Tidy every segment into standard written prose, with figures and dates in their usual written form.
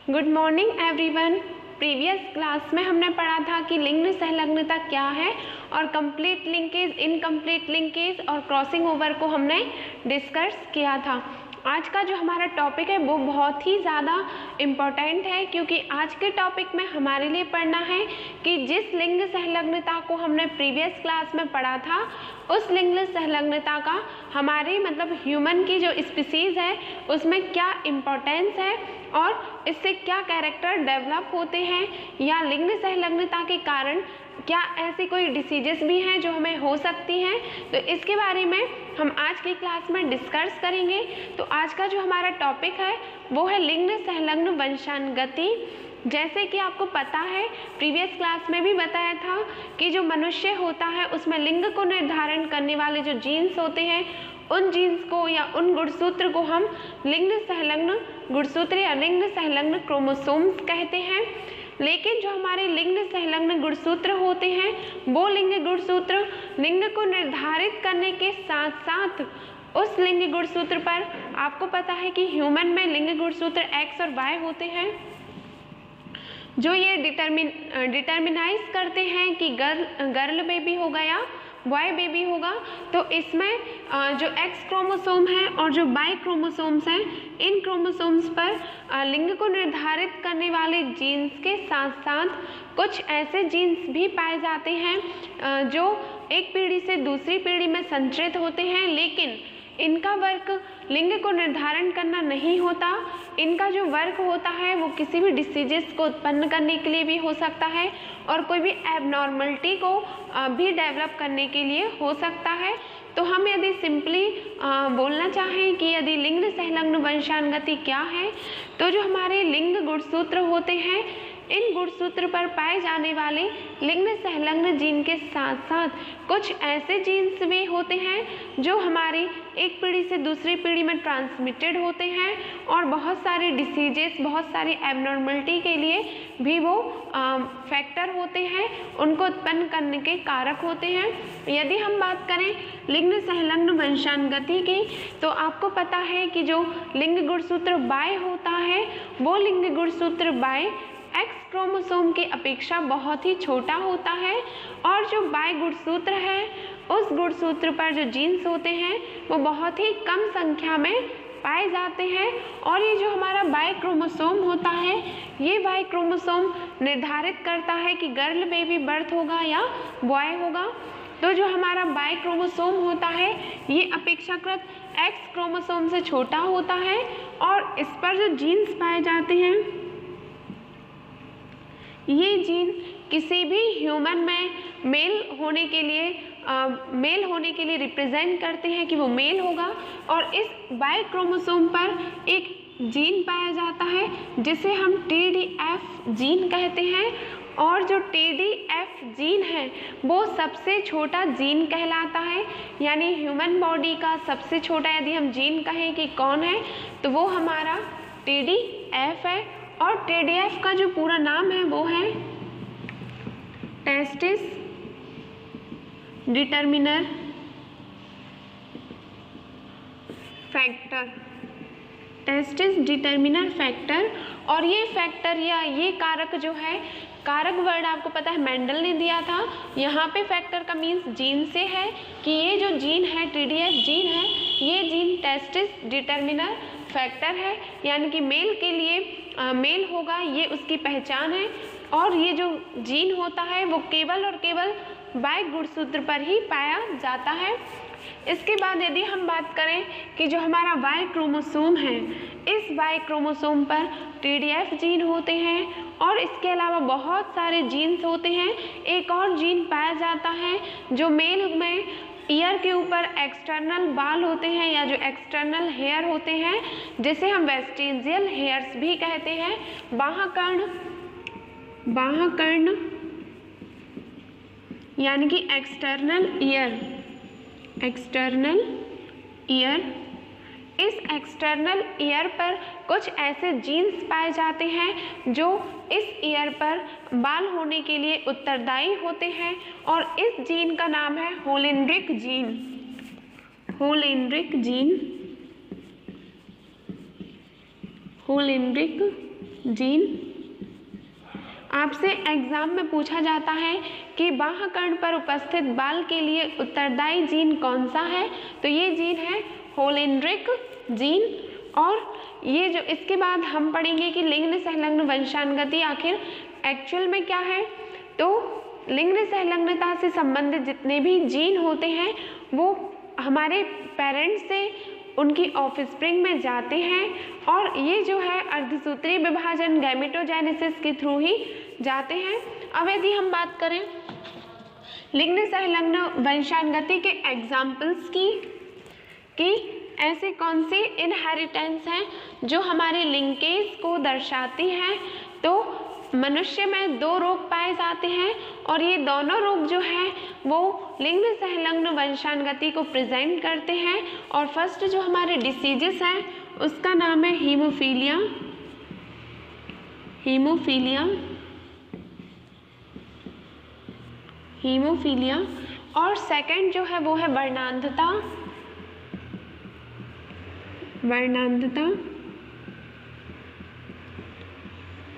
Good morning everyone. Previous class में हमने पढ़ा था कि लिंग सहलग्नता क्या है और कंप्लीट लिंकेज, इनकम्प्लीट लिंकेज और क्रॉसिंग ओवर को हमने डिस्कस किया था। आज का जो हमारा टॉपिक है वो बहुत ही ज़्यादा इम्पॉर्टेंट है, क्योंकि आज के टॉपिक में हमारे लिए पढ़ना है कि जिस लिंग सहलग्नता को हमने प्रीवियस क्लास में पढ़ा था उस लिंग सहलग्नता का हमारी मतलब ह्यूमन की जो स्पीसीज़ है उसमें क्या इम्पोर्टेंस है और इससे क्या कैरेक्टर डेवलप होते हैं, या लिंग सहलग्नता के कारण क्या ऐसी कोई डिसीजेस भी हैं जो हमें हो सकती हैं। तो इसके बारे में हम आज की क्लास में डिस्कस करेंगे। तो आज का जो हमारा टॉपिक है वो है लिंग सहलग्न वंशानुगति। जैसे कि आपको पता है, प्रीवियस क्लास में भी बताया था कि जो मनुष्य होता है उसमें लिंग को निर्धारण करने वाले जो जीन्स होते हैं उन जीन्स को या उन गुणसूत्र को हम लिंग सहलग्न गुणसूत्र या लिंग सहलग्न क्रोमोसोम्स कहते हैं। लेकिन जो हमारे लिंग सहलग्न गुणसूत्र होते हैं वो लिंग गुणसूत्र लिंग को निर्धारित करने के साथ साथ उस लिंग गुणसूत्र पर आपको पता है कि ह्यूमन में लिंग गुणसूत्र एक्स और वाई होते हैं, जो ये डिटर्मिनाइज करते हैं कि गर्ल बेबी होगा या बॉय बेबी होगा। तो इसमें जो एक्स क्रोमोसोम है और जो वाई क्रोमोसोम्स हैं, इन क्रोमोसोम्स पर लिंग को निर्धारित करने वाले जीन्स के साथ साथ कुछ ऐसे जीन्स भी पाए जाते हैं जो एक पीढ़ी से दूसरी पीढ़ी में संचरित होते हैं, लेकिन इनका वर्क लिंग को निर्धारण करना नहीं होता। इनका जो वर्क होता है वो किसी भी डिसीजेस को उत्पन्न करने के लिए भी हो सकता है और कोई भी एबनॉर्मलिटी को भी डेवलप करने के लिए हो सकता है। तो हम यदि सिंपली बोलना चाहें कि यदि लिंग सहलग्न वंशानुगति क्या है, तो जो हमारे लिंग गुणसूत्र होते हैं इन गुणसूत्र पर पाए जाने वाले लिंग सहलग्न जीन के साथ साथ कुछ ऐसे जीन्स भी होते हैं जो हमारी एक पीढ़ी से दूसरी पीढ़ी में ट्रांसमिटेड होते हैं और बहुत सारे डिसीजेस, बहुत सारी एबनॉर्मलिटी के लिए भी वो फैक्टर होते हैं, उनको उत्पन्न करने के कारक होते हैं। यदि हम बात करें लिंग सहलग्न वंशानुगति की, तो आपको पता है कि जो लिंग गुणसूत्र बाय होता है वो लिंग गुणसूत्र बाय एक्स क्रोमोसोम की अपेक्षा बहुत ही छोटा होता है, और जो वाई गुणसूत्र है उस गुणसूत्र पर जो जीन्स होते हैं वो बहुत ही कम संख्या में पाए जाते हैं। और ये जो हमारा वाई क्रोमोसोम होता है ये वाई क्रोमोसोम निर्धारित करता है कि गर्ल बेबी बर्थ होगा या बॉय होगा। तो जो हमारा वाई क्रोमोसोम होता है ये अपेक्षाकृत एक्स क्रोमोसोम से छोटा होता है, और इस पर जो जीन्स पाए जाते हैं ये जीन किसी भी ह्यूमन में मेल होने के लिए रिप्रेजेंट करते हैं कि वो मेल होगा। और इस वाई क्रोमोसोम पर एक जीन पाया जाता है जिसे हम TDF जीन कहते हैं, और जो TDF जीन है वो सबसे छोटा जीन कहलाता है। यानी ह्यूमन बॉडी का सबसे छोटा यदि हम जीन कहें कि कौन है तो वो हमारा TDF है, और TDF का जो पूरा नाम है वो है testis determiner factor, testis determiner factor. और ये फैक्टर या ये कारक जो है, कारक वर्ड आपको पता है मेंडल ने दिया था, यहाँ पे फैक्टर का मीन्स जीन से है कि ये जो जीन है TDF जीन है, ये जीन टेस्टिस डिटर्मिनर फैक्टर है, यानी कि मेल के लिए मेल होगा, ये उसकी पहचान है। और ये जो जीन होता है वो केवल और केवल वाई गुणसूत्र पर ही पाया जाता है। इसके बाद यदि हम बात करें कि जो हमारा वाई क्रोमोसोम है इस वाई क्रोमोसोम पर TDF जीन होते हैं, और इसके अलावा बहुत सारे जीन्स होते हैं। एक और जीन पाया जाता है जो मेल में ईयर के ऊपर एक्सटर्नल बाल होते हैं या जो एक्सटर्नल हेयर होते हैं जिसे हम वेस्टिजियल हेयर्स भी कहते हैं। बाह्यकर्ण यानी कि एक्सटर्नल ईयर, इस एक्सटर्नल ईयर पर कुछ ऐसे जीन्स पाए जाते हैं जो इस ईयर पर बाल होने के लिए उत्तरदायी होते हैं, और इस जीन का नाम है होलेंड्रिक जीन। जीन। आपसे एग्जाम में पूछा जाता है कि बाह्यकर्ण पर उपस्थित बाल के लिए उत्तरदायी जीन कौन सा है, तो ये जीन है होलेंड्रिक जीन। और ये जो इसके बाद हम पढ़ेंगे कि लिंग संलग्न वंशानुगति आखिर एक्चुअल में क्या है। तो लिंग संलग्नता से संबंधित जितने भी जीन होते हैं वो हमारे पेरेंट्स से उनकी ऑफस्प्रिंग में जाते हैं, और ये जो है अर्धसूत्रीय विभाजन गैमेटोजेनेसिस के थ्रू ही जाते हैं। अब यदि हम बात करें लिंग संलग्न वंशानुगति के एग्जाम्पल्स की ऐसे कौन से इनहेरिटेंस हैं जो हमारे लिंकेज को दर्शाती हैं, तो मनुष्य में 2 रोग पाए जाते हैं, और ये दोनों रोग जो हैं वो लिंग संलग्न वंशानुगति को प्रेजेंट करते हैं। और फर्स्ट जो हमारे डिसीजेस हैं उसका नाम है हीमोफीलिया। और सेकंड जो है वो है वर्णांधता।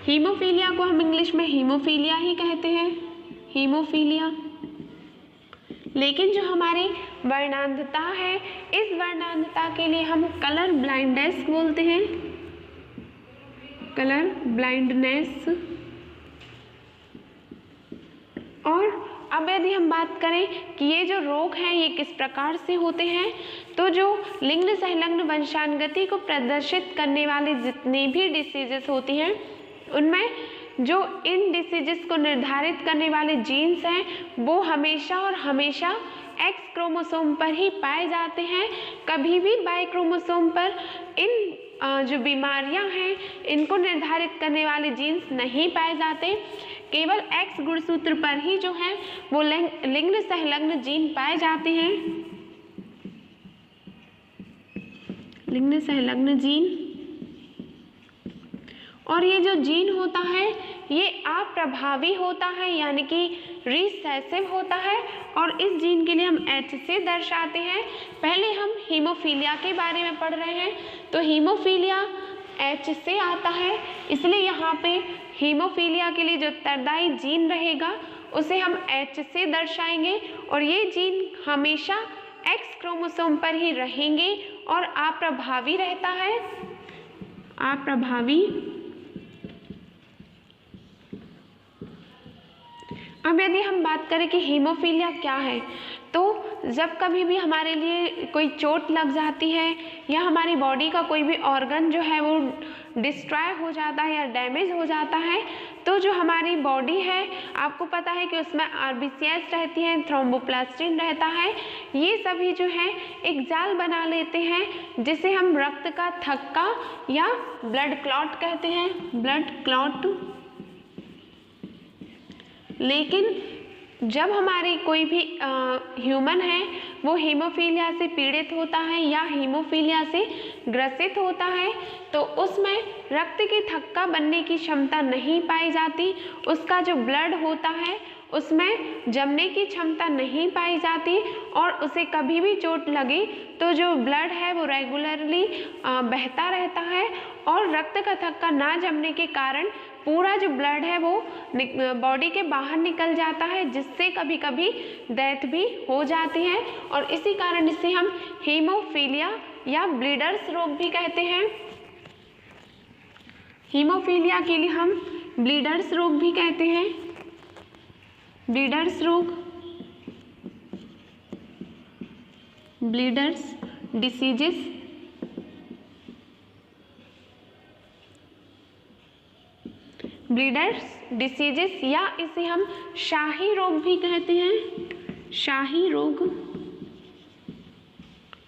हीमोफीलिया को हम इंग्लिश में हीमोफीलिया ही कहते हैं, हीमोफीलिया। लेकिन जो हमारी वर्णांधता है, इस वर्णांधता के लिए हम कलर ब्लाइंडनेस बोलते हैं, कलर ब्लाइंडनेस। और अब यदि हम बात करें कि ये जो रोग हैं ये किस प्रकार से होते हैं, तो जो लिंग संलग्न वंशानुगति को प्रदर्शित करने वाले जितने भी डिसीजेस होती हैं उनमें जो इन डिसीजेस को निर्धारित करने वाले जीन्स हैं वो हमेशा और हमेशा एक्स क्रोमोसोम पर ही पाए जाते हैं। कभी भी वाई क्रोमोसोम पर इन जो बीमारियां हैं इनको निर्धारित करने वाले जीन्स नहीं पाए जाते। केवल एक्स गुणसूत्र पर ही जो है वो लिंग संलग्न जीन पाए जाते हैं, लिंग संलग्न जीन। और ये जो जीन होता है ये अप्रभावी होता है, यानी कि रिसेसिव होता है, और इस जीन के लिए हम H से दर्शाते हैं। पहले हम हीमोफीलिया के बारे में पढ़ रहे हैं, तो हीमोफीलिया H से आता है, इसलिए यहाँ पे हीमोफीलिया के लिए जो उत्तरदायी जीन रहेगा उसे हम H से दर्शाएंगे, और ये जीन हमेशा X क्रोमोसोम पर ही रहेंगे और अप्रभावी रहता है, अप्रभावी। अब यदि हम बात करें कि हीमोफीलिया क्या है, तो जब कभी भी हमारे लिए कोई चोट लग जाती है या हमारी बॉडी का कोई भी ऑर्गन जो है वो डिस्ट्रॉय हो जाता है या डैमेज हो जाता है, तो जो हमारी बॉडी है आपको पता है कि उसमें RBCs रहती हैं, थ्रोम्बोप्लास्टिन रहता है, ये सभी जो है एक जाल बना लेते हैं जिसे हम रक्त का थक्का या ब्लड क्लॉट कहते हैं, ब्लड क्लॉट। लेकिन जब हमारी कोई भी ह्यूमन है वो हीमोफीलिया से पीड़ित होता है या हीमोफीलिया से ग्रसित होता है, तो उसमें रक्त की थक्का बनने की क्षमता नहीं पाई जाती, उसका जो ब्लड होता है उसमें जमने की क्षमता नहीं पाई जाती, और उसे कभी भी चोट लगे तो जो ब्लड है वो रेगुलरली बहता रहता है, और रक्त का थक्का ना जमने के कारण पूरा जो ब्लड है वो बॉडी के बाहर निकल जाता है, जिससे कभी कभी डेथ भी हो जाती है, और इसी कारण इसे हम हीमोफीलिया या ब्लीडर्स रोग भी कहते हैं। हीमोफीलिया के लिए हम ब्लीडर्स रोग भी कहते हैं, ब्लीडर्स रोग, ब्लीडर्स डिसीजेस। ब्लीडर्स डिसीजेस या इसे हम शाही रोग भी कहते हैं, शाही रोग,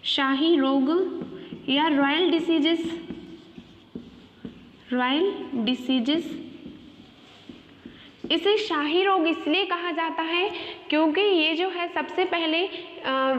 शाही रोग या रॉयल डिसीजेस, रॉयल डिसीजेस। इसे शाही रोग इसलिए कहा जाता है क्योंकि ये जो है सबसे पहले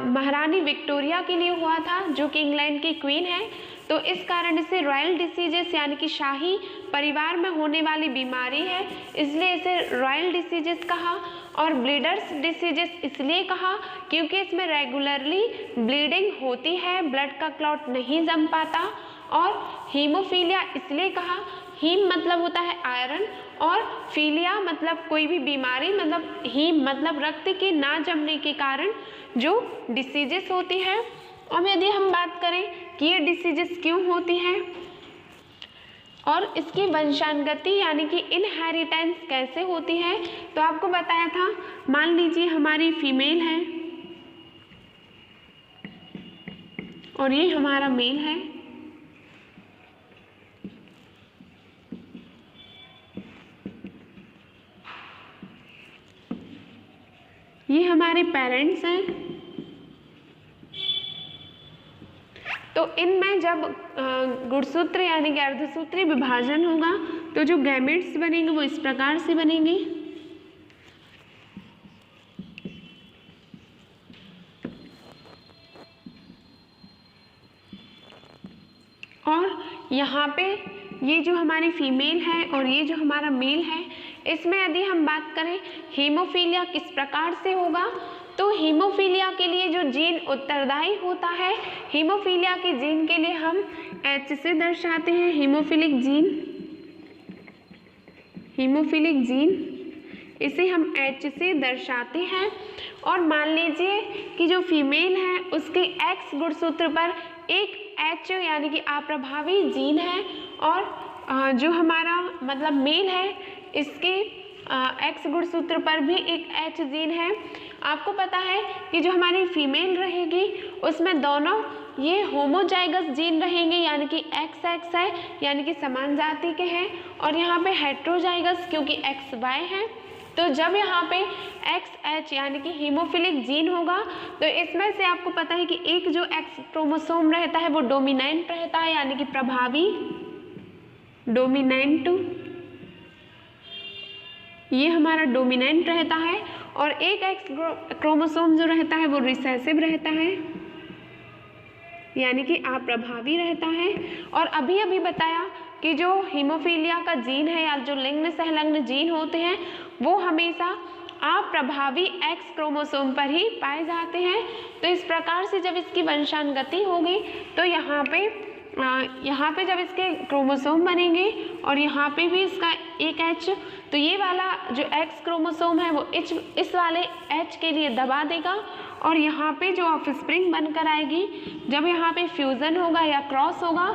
महारानी विक्टोरिया के लिए हुआ था, जो कि इंग्लैंड की क्वीन है, तो इस कारण इसे रॉयल डिसीजेस यानी कि शाही परिवार में होने वाली बीमारी है, इसलिए इसे रॉयल डिसीजेस कहा। और ब्लीडर्स डिसीजेस इसलिए कहा क्योंकि इसमें रेगुलरली ब्लीडिंग होती है, ब्लड का क्लॉट नहीं जम पाता। और हीमोफीलिया इसलिए कहा हीम मतलब होता है आयरन, और फीलिया मतलब कोई भी बीमारी, मतलब हीम मतलब रक्त के ना जमने के कारण जो डिसीजेस होती है। अब यदि हम बात करें कि ये डिसीजेस क्यों होती हैं और इसकी वंशानुगति यानी कि इनहेरिटेंस कैसे होती है, तो आपको बताया था, मान लीजिए हमारी फीमेल है और ये हमारा मेल है। ये हमारे पेरेंट्स हैं। तो इनमें जब गुणसूत्र यानी कि अर्धसूत्री विभाजन होगा तो जो गैमेट्स बनेंगे वो इस प्रकार से बनेंगे। और यहाँ पे ये जो हमारी फीमेल है और ये जो हमारा मेल है, इसमें यदि हम बात करें हीमोफीलिया किस प्रकार से होगा, तो हीमोफीलिया के लिए जो जीन उत्तरदायी होता है, हीमोफीलिया के जीन के लिए हम H से दर्शाते हैं, हीमोफिलिक जीन, हीमोफिलिक जीन इसे हम H से दर्शाते हैं। और मान लीजिए कि जो फीमेल है उसके X गुणसूत्र पर एक H यानी कि अप्रभावी जीन है, और जो हमारा मतलब मेल है इसके X गुणसूत्र पर भी एक H जीन है। आपको पता है कि जो हमारी फीमेल रहेगी उसमें दोनों ये होमोजाइगस जीन रहेंगे, यानी कि XX है यानी कि समान जाति के हैं, और यहाँ पे हेट्रोजाइगस क्योंकि XY है। तो जब यहाँ पे XX यानी कि हीमोफिलिक जीन होगा तो इसमें से आपको पता है कि एक जो X क्रोमोसोम रहता है वो डोमिनेंट रहता है यानी कि प्रभावी, डोमिनेंट, ये हमारा डोमिनेंट रहता है, और एक X क्रोमोसोम जो रहता है वो रिसेसिव रहता है यानी कि अप्रभावी रहता है। और अभी अभी बताया कि जो हीमोफीलिया का जीन है या जो लिंग सहलग्न जीन होते हैं वो हमेशा अप्रभावी X क्रोमोसोम पर ही पाए जाते हैं। तो इस प्रकार से जब इसकी वंशानुगति होगी तो यहाँ पे जब इसके क्रोमोसोम बनेंगे और यहाँ पे भी इसका एक H, तो ये वाला जो X क्रोमोसोम है वो इस वाले H के लिए दबा देगा, और यहाँ पे जो ऑफस्प्रिंग बनकर आएगी, जब यहाँ पे फ्यूज़न होगा या क्रॉस होगा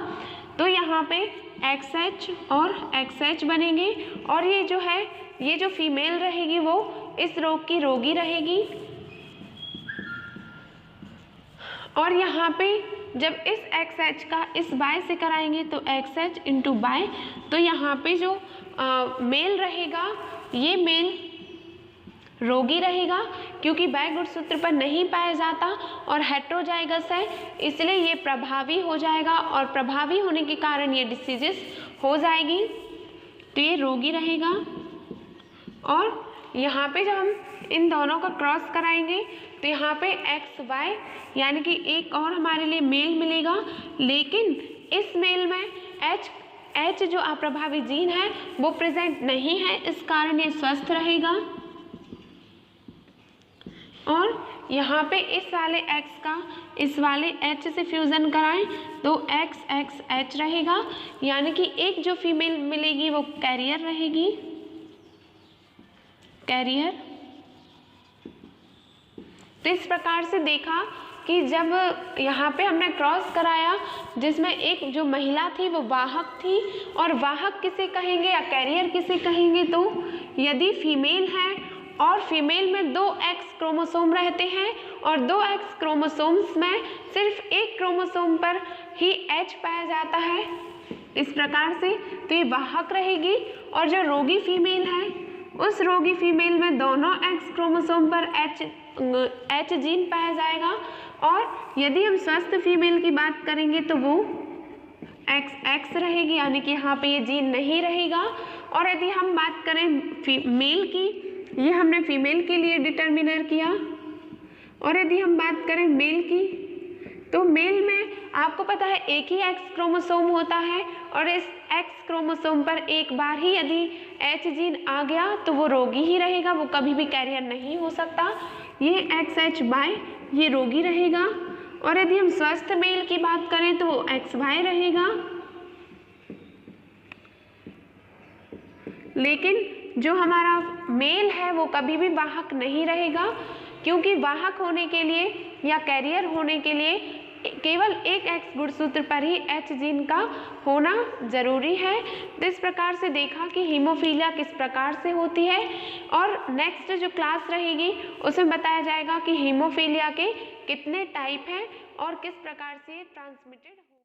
तो यहाँ पे XX और XH बनेंगे, और ये जो है ये जो फीमेल रहेगी वो इस रोग की रोगी रहेगी। और यहाँ पे जब इस XH का इस Y से कराएंगे तो XH इंटू Y, तो यहाँ पे जो मेल रहेगा ये मेल रोगी रहेगा क्योंकि Y गुणसूत्र पर नहीं पाया जाता और हेट्रोजाइगस है, इसलिए ये प्रभावी हो जाएगा, और प्रभावी होने के कारण ये डिसीजेस हो जाएगी, तो ये रोगी रहेगा। और यहाँ पे जब हम इन दोनों का क्रॉस कराएंगे तो यहाँ पे XY यानी कि एक और हमारे लिए मेल मिलेगा, लेकिन इस मेल में H जो अप्रभावी जीन है वो प्रेजेंट नहीं है, इस कारण ये स्वस्थ रहेगा। और यहाँ पे इस वाले X का इस वाले H से फ्यूज़न कराएं तो XXH रहेगा, यानी कि एक जो फीमेल मिलेगी वो कैरियर रहेगी, कैरियर। तो इस प्रकार से देखा कि जब यहाँ पे हमने क्रॉस कराया जिसमें एक जो महिला थी वो वाहक थी, और वाहक किसे कहेंगे या कैरियर किसे कहेंगे, तो यदि फीमेल है और फीमेल में 2 X क्रोमोसोम रहते हैं और 2 X क्रोमोसोम्स में सिर्फ एक क्रोमोसोम पर ही H पाया जाता है, इस प्रकार से तो ये वाहक रहेगी। और जो रोगी फीमेल है उस रोगी फीमेल में दोनों X क्रोमोसोम पर H जीन पाया जाएगा, और यदि हम स्वस्थ फीमेल की बात करेंगे तो वो XX रहेगी, यानी कि यहाँ पे ये जीन नहीं रहेगा। और यदि हम बात करें मेल की, ये हमने फीमेल के लिए डिटर्मिनर किया, और यदि हम बात करें मेल की तो मेल में आपको पता है एक ही X क्रोमोसोम होता है, और इस X क्रोमोसोम पर एक बार ही यदि H जीन आ गया तो वो रोगी ही रहेगा, वो कभी भी कैरियर नहीं हो सकता। ये XHY ये रोगी रहेगा, और यदि हम स्वस्थ मेल की बात करें तो वो XY रहेगा। लेकिन जो हमारा मेल है वो कभी भी वाहक नहीं रहेगा, क्योंकि वाहक होने के लिए या कैरियर होने के लिए केवल एक एक्स गुणसूत्र पर ही H जीन का होना जरूरी है। तो इस प्रकार से देखा कि हीमोफीलिया किस प्रकार से होती है, और नेक्स्ट जो क्लास रहेगी उसमें बताया जाएगा कि हीमोफीलिया के कितने टाइप हैं और किस प्रकार से ट्रांसमिटेड